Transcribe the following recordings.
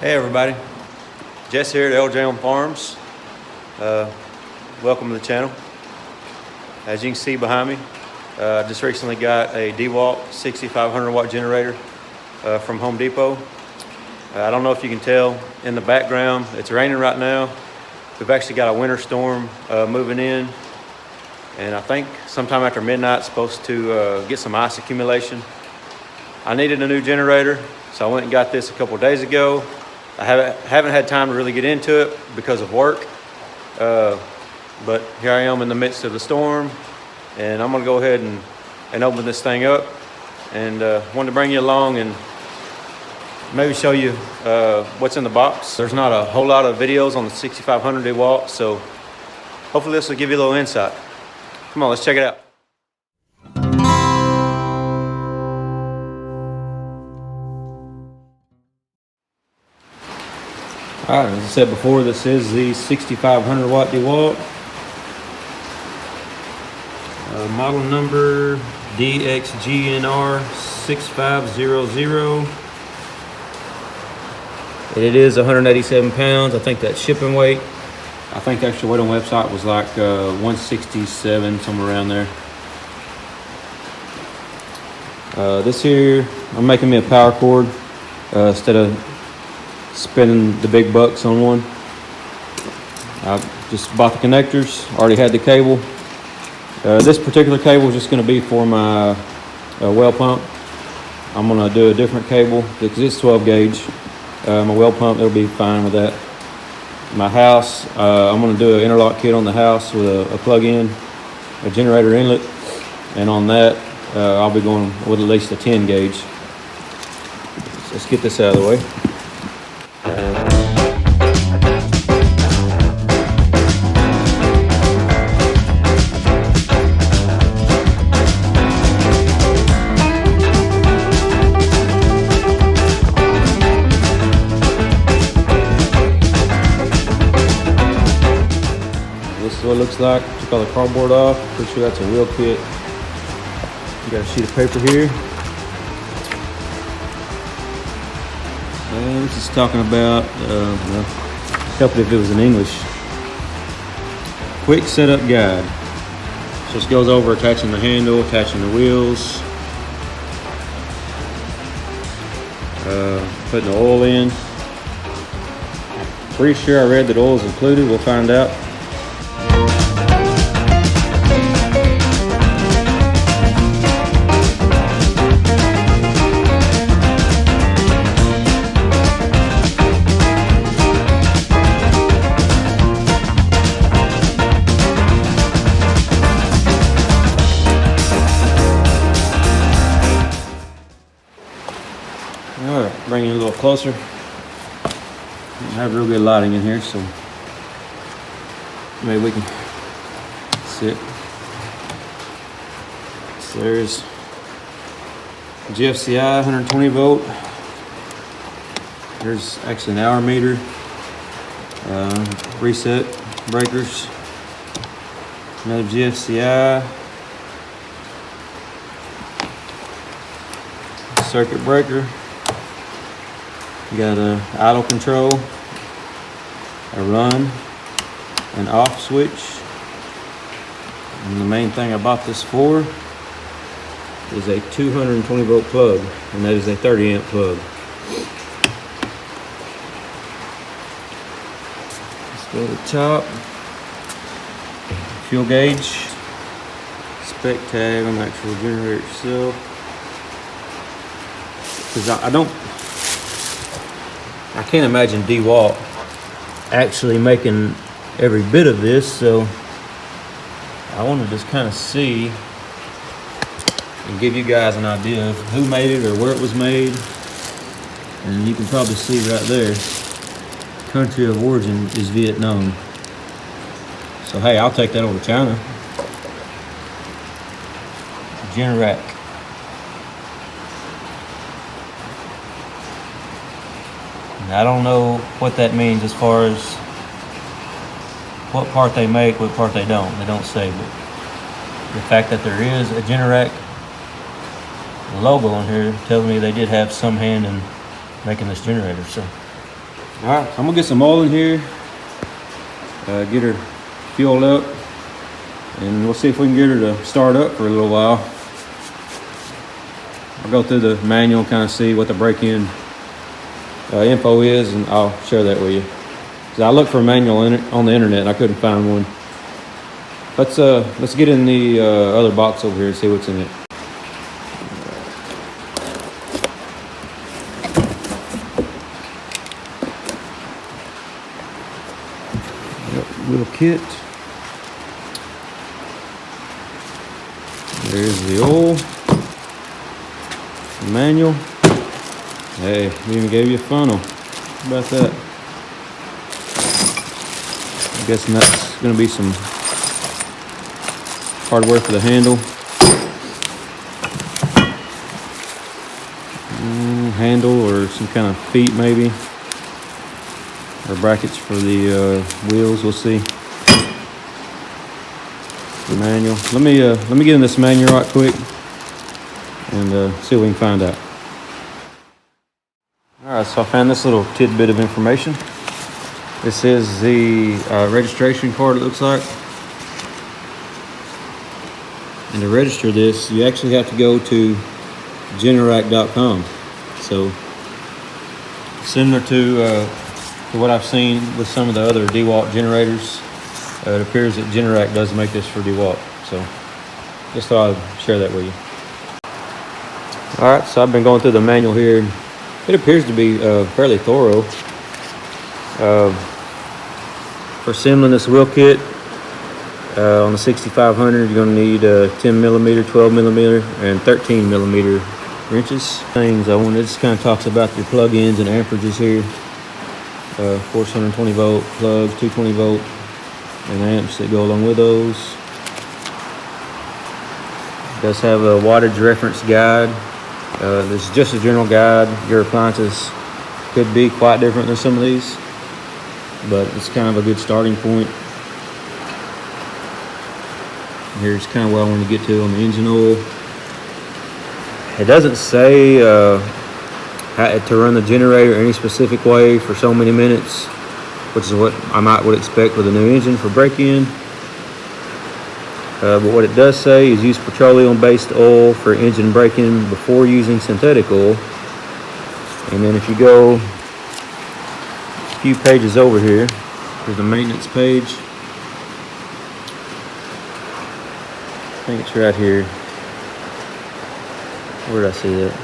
Hey everybody, Jess here at LJ on Farms. Welcome to the channel. As you can see behind me, I just recently got a DeWalt 6500 watt generator from Home Depot. I don't know if you can tell in the background, it's raining right now. We've actually got a winter storm moving in, and I think sometime after midnight it's supposed to get some ice accumulation. I needed a new generator, so I went and got this a couple of days ago. I haven't had time to really get into it because of work, but here I am in the midst of the storm, and I'm gonna go ahead and open this thing up, and wanted to bring you along and maybe show you what's in the box. There's not a whole lot of videos on the 6500 DeWalt, so hopefully this will give you a little insight. Come on, let's check it out. All right, as I said before, this is the 6500 watt DeWalt. Model number DXGNR6500. It is 187 pounds. I think that's shipping weight. I think the actual weight on the website was like 167, somewhere around there. This here, I'm making me a power cord instead of spending the big bucks on one. I just bought the connectors, already had the cable. This particular cable is just going to be for my well pump. I'm going to do a different cable because it's 12 gauge. My well pump, it'll be fine with that. My house, I'm going to do an interlock kit on the house with a plug-in, a generator inlet, and on that I'll be going with at least a 10 gauge. So let's get this out of the way. This is what it looks like. Took all the cardboard off. Pretty sure that's a wheel kit. You got a sheet of paper here. This is talking about, well, help it if it was in English. Quick setup guide. So this goes over attaching the handle, attaching the wheels, putting the oil in. Pretty sure I read that oil is included. We'll find out. All right, bring it a little closer. I have real good lighting in here, so maybe we can sit. So there's GFCI 120 volt. There's actually an hour meter, reset breakers, another GFCI, circuit breaker. You got a idle control, a run, an off switch, and the main thing I bought this for is a 220 volt plug, and that is a 30 amp plug. Let's go to the top. Fuel gauge, spec tag on the actual generator itself. Because I can't imagine DeWalt actually making every bit of this, so I want to just kind of see and give you guys an idea of who made it or where it was made. And you can probably see right there, country of origin is Vietnam. So hey, I'll take that over China. Generac. I don't know what that means as far as what part they make, what part they don't. They don't say, but the fact that there is a Generac logo on here tells me they did have some hand in making this generator. So All right, so I'm gonna get some oil in here, get her fueled up, and we'll see if we can get her to start up for a little while. I'll go through the manual, kind of see what the break-in info is, and I'll share that with you. So I looked for a manual on the internet and I couldn't find one. Let's get in the other box over here and see what's in it. Little kit. There's the oil, the manual. Hey, we even gave you a funnel. How about that? I'm guessing that's going to be some hardware for the handle. Handle or some kind of feet maybe. Or brackets for the wheels, we'll see. The manual. Let me get in this manual right quick and see what we can find out. All right, so I found this little tidbit of information. This is the registration card, it looks like. And to register this, you actually have to go to generac.com. So similar to what I've seen with some of the other DeWalt generators, it appears that Generac does make this for DeWalt. So just thought I'd share that with you. All right, so I've been going through the manual here. It appears to be fairly thorough. For assembling this wheel kit on the 6500, you're going to need 10 millimeter, 12 millimeter, and 13 millimeter wrenches. Things I wanted, this kind of talks about your plug-ins and amperages here. 420 volt plugs, 220 volt, and amps that go along with those. It does have a wattage reference guide. This is just a general guide. Your appliances could be quite different than some of these, but it's kind of a good starting point. Here's kind of where I want to get to on the engine oil. It doesn't say to run the generator any specific way for so many minutes, which is what I would expect with a new engine for break-in. But what it does say is use petroleum-based oil for engine break-in before using synthetic oil. And then if you go a few pages over here, there's the maintenance page. I think it's right here. Where did I see that?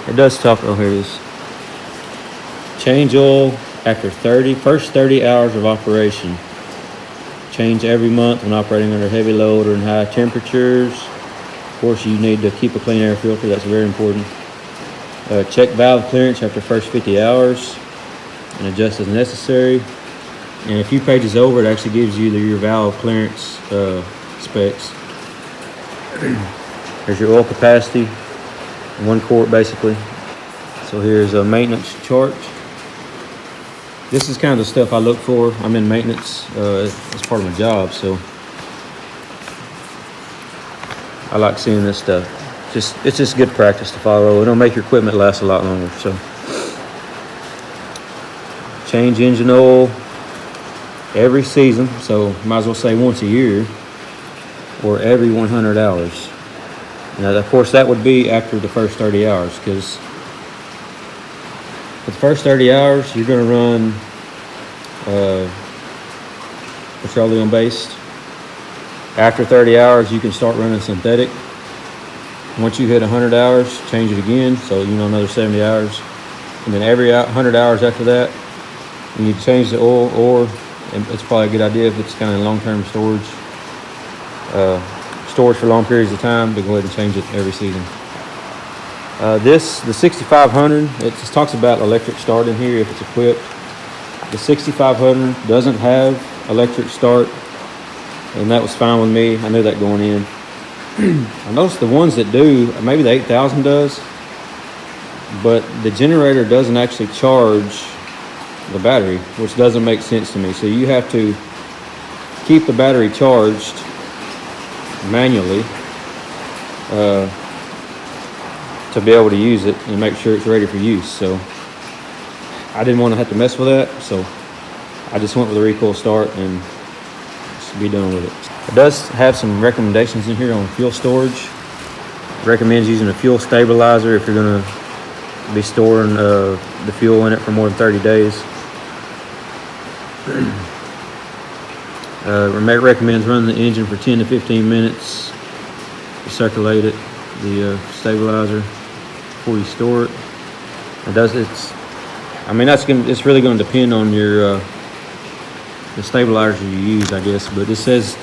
It does talk, oh here it is. Change oil after first 30 hours of operation. Change every month when operating under heavy load or in high temperatures. Of course, you need to keep a clean air filter, that's very important. Check valve clearance after first 50 hours and adjust as necessary. And a few pages over, it actually gives you your valve clearance specs. There's your oil capacity, 1 quart basically. So here's a maintenance chart. This is kind of the stuff I look for. I'm in maintenance as part of my job, so I like seeing this stuff. It's just good practice to follow. It'll make your equipment last a lot longer. So change engine oil every season, so might as well say once a year, or every 100 hours. Now, of course, that would be after the first 30 hours, because for the first 30 hours, you're going to run petroleum-based. After 30 hours, you can start running synthetic. Once you hit 100 hours, change it again, so another 70 hours. And then every 100 hours after that, you need to change the oil, or it's probably a good idea if it's kind of long-term storage for long periods of time, to go ahead and change it every season. The 6500, it just talks about electric start in here if it's equipped. The 6500 doesn't have electric start, and that was fine with me. I knew that going in. I noticed the ones that do, maybe the 8000 does, but the generator doesn't actually charge the battery, which doesn't make sense to me. So you have to keep the battery charged manually to be able to use it and make sure it's ready for use. So I didn't want to have to mess with that, so I just went with the recoil start and just be done with it. It does have some recommendations in here on fuel storage. It recommends using a fuel stabilizer if you're going to be storing the fuel in it for more than 30 days. Recommends running the engine for 10 to 15 minutes to circulate it, the stabilizer, before you store it. It's really going to depend on your the stabilizer you use, I guess. But it says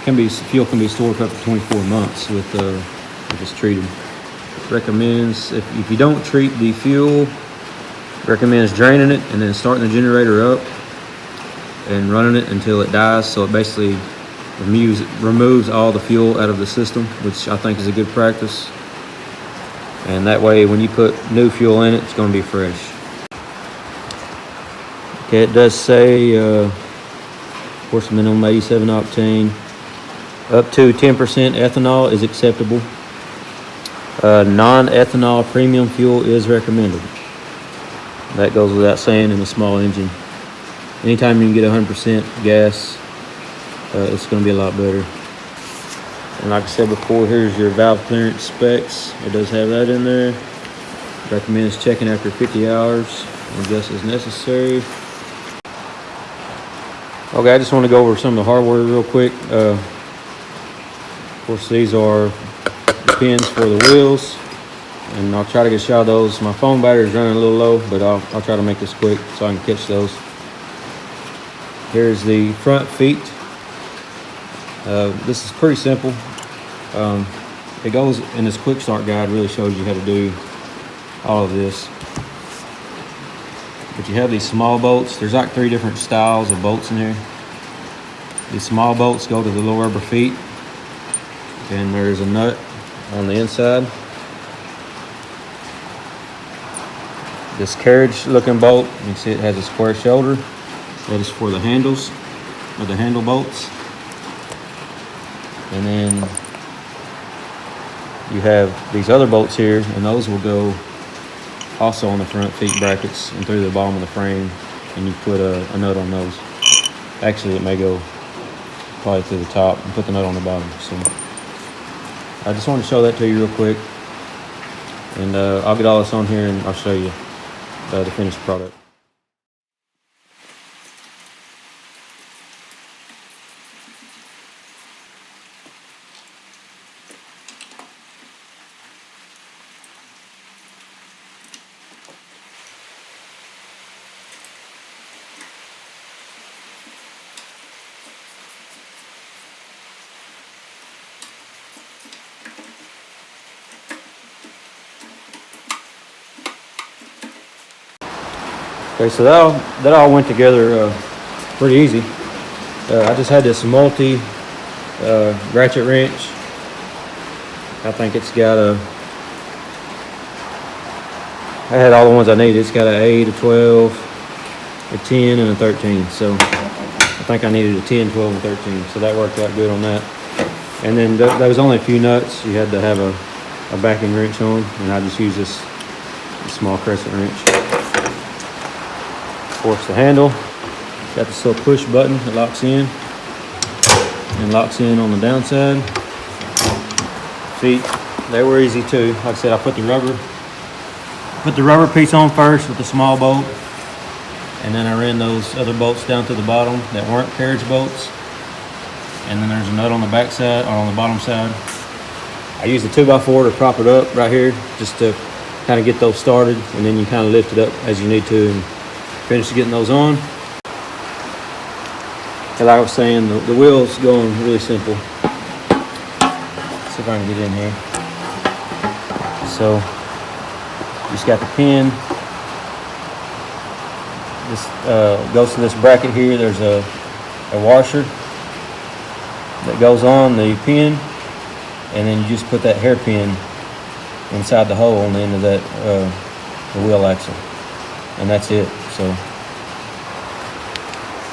fuel can be stored for up to 24 months if it's treated. Recommends if you don't treat the fuel, recommends draining it and then starting the generator up and running it until it dies. So it basically removes all the fuel out of the system, which I think is a good practice. And that way, when you put new fuel in it, it's going to be fresh. Okay, it does say, of course, minimum 87 octane. Up to 10% ethanol is acceptable. Non-ethanol premium fuel is recommended. That goes without saying in a small engine. Anytime you can get 100% gas, it's going to be a lot better. And like I said before, here's your valve clearance specs. It does have that in there. Recommends checking after 50 hours and adjust as necessary. Okay, I just want to go over some of the hardware real quick. Of course, these are the pins for the wheels, and I'll try to get a shot of those. My phone battery is running a little low, but I'll try to make this quick so I can catch those. Here's the front feet. This is pretty simple. It goes in this quick start guide, really shows you how to do all of this. But you have these small bolts. There's like 3 different styles of bolts in here. These small bolts go to the little rubber feet, and there's a nut on the inside. This carriage looking bolt, you can see it has a square shoulder. That is for the handles, or the handle bolts. And then you have these other bolts here, and those will go also on the front feet brackets and through the bottom of the frame, and you put a nut on those. Actually, it may go probably through the top and put the nut on the bottom. So I just wanted to show that to you real quick, and I'll get all this on here and I'll show you the finished product. Okay, so that all went together pretty easy. I just had this multi ratchet wrench. I think it's got I had all the ones I needed. It's got an 8, a 12, a 10, and a 13. So I think I needed a 10, 12, and 13. So that worked out good on that. And then there was only a few nuts you had to have a backing wrench on, and I just used this small crescent wrench. Of course, the handle, got this little push button that locks in and locks in on the downside. Feet, they were easy too. Like I said, I put the rubber piece on first with the small bolt, and then I ran those other bolts down to the bottom that weren't carriage bolts. And then there's a nut on the back side, or on the bottom side. I used a 2x4 to prop it up right here, just to kind of get those started, and then you kind of lift it up as you need to and finish getting those on. And like I was saying, the wheel's going really simple. Let's see if I can get in here. So, you just got the pin. This goes to this bracket here. There's a washer that goes on the pin, and then you just put that hairpin inside the hole on the end of that the wheel axle, and that's it. So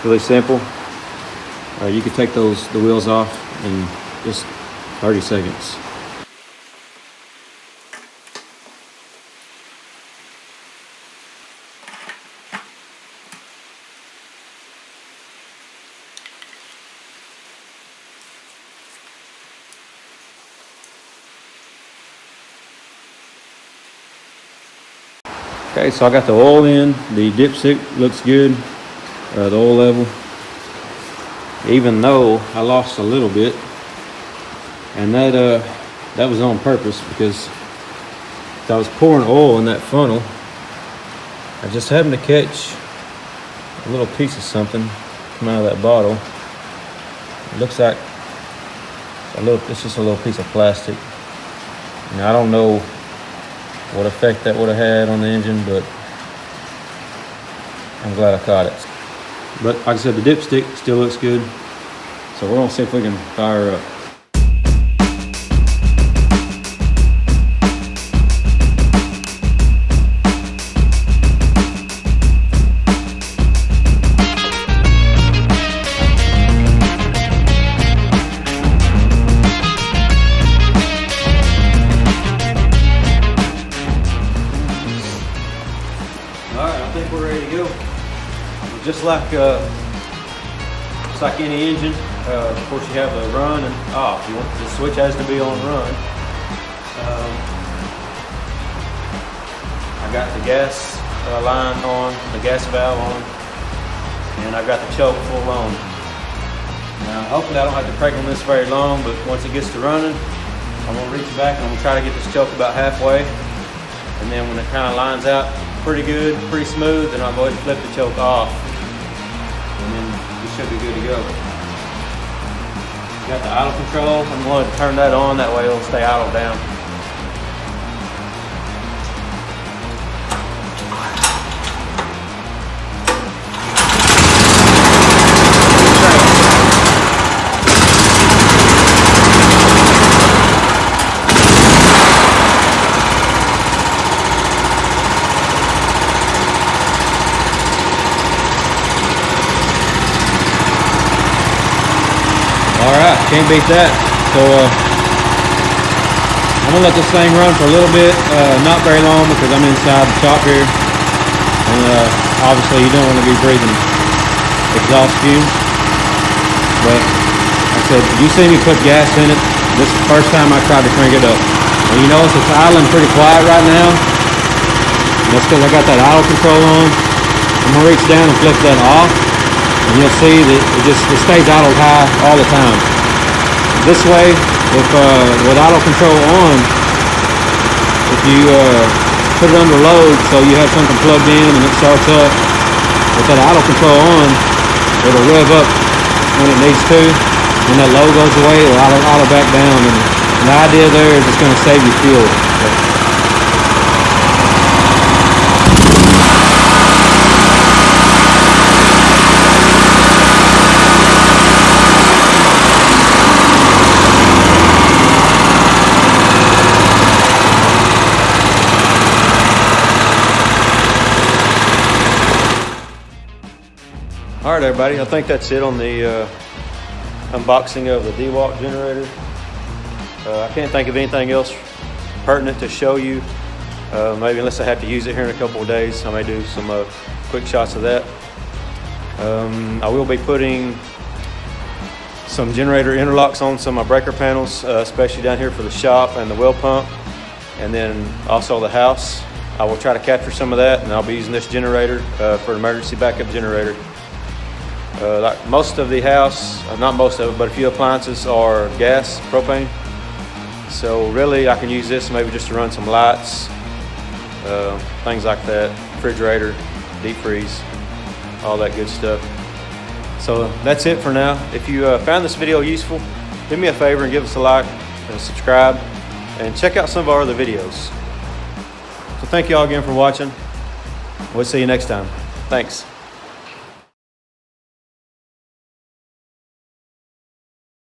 really simple. You could take the wheels off in just 30 seconds. Okay, so I got the oil in. The dipstick looks good. The oil level, even though I lost a little bit, and that was on purpose, because I was pouring oil in that funnel. I just happened to catch a little piece of something come out of that bottle. It looks like it's just a little piece of plastic. Now, I don't know what effect that would have had on the engine, but I'm glad I caught it. But like I said, the dipstick still looks good, so we're gonna see if we can fire her up. Alright, I think we're ready to go. Just like any engine, of course you have the run and off. The switch has to be on run. I got the gas line on, the gas valve on, and I've got the choke full on. Now hopefully I don't have to crank on this very long, but once it gets to running, I'm going to reach back and I'm going to try to get this choke about halfway. And then when it kind of lines out pretty good, pretty smooth, then I'll go ahead and flip the choke off. And then we should be good to go. Got the idle control. I'm going to turn that on, that way it'll stay idle down. Alright, can't beat that. So I'm gonna let this thing run for a little bit, not very long, because I'm inside the shop here, and obviously you don't want to be breathing exhaust fumes. But like I said, you see me put gas in it. This is the first time I tried to crank it up. And you notice it's idling pretty quiet right now. And that's because I got that idle control on. I'm gonna reach down and flip that off. And you'll see that it stays idle high all the time. This way, with idle control on, if you put it under load, so you have something plugged in and it starts up, with that idle control on, it'll rev up when it needs to. When that load goes away, it'll idle back down. And the idea there is it's going to save you fuel. All right, everybody, I think that's it on the unboxing of the DeWalt generator. I can't think of anything else pertinent to show you. Maybe unless I have to use it here in a couple of days, I may do some quick shots of that. I will be putting some generator interlocks on some of my breaker panels, especially down here for the shop and the well pump, and then also the house. I will try to capture some of that, and I'll be using this generator for an emergency backup generator. Like most of the house, not most of it, but a few appliances are gas, propane. So really I can use this maybe just to run some lights, things like that, refrigerator, deep freeze, all that good stuff. So that's it for now. If you found this video useful, do me a favor and give us a like and subscribe, and check out some of our other videos. So thank you all again for watching. We'll see you next time. Thanks.